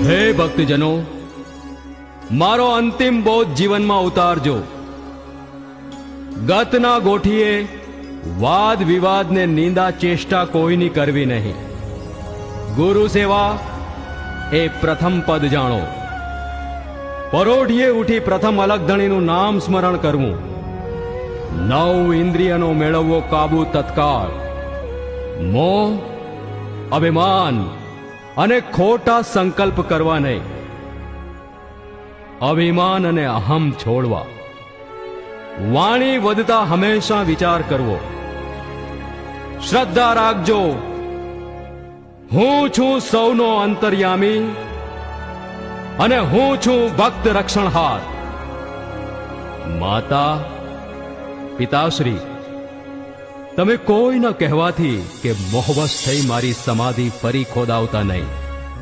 હે ભક્તજનો, મારો અંતિમ બોધ જીવનમાં ઉતારજો. ગતના ગોઠીએ વાદ વિવાદને નિંદા ચેષ્ટા કોઈની કરવી નહીં. ગુરુ સેવા એ પ્રથમ પદ જાણો. પરોઢીએ ઉઠી પ્રથમ અલગધણીનું નામ સ્મરણ કરવું. 9 ઇન્દ્રિયનો મેળવવો કાબુ તત્કાળ. મોહ, અભિમાન અને ખોટા સંકલ્પ કરવા નહીં. અભિમાન અને અહમ છોડવા. વાણી વધતા હંમેશા વિચાર કરવો. શ્રદ્ધા રાખજો, હું છું સૌનો અંતર્યામી અને હું છું ભક્ત રક્ષણહાર. માતા, પિતાશ્રી, તમે કોઈ ન કહેવાથી કે મોહવશ થઈ મારી સમાધિ ફરી ખોદાવતા નહીં.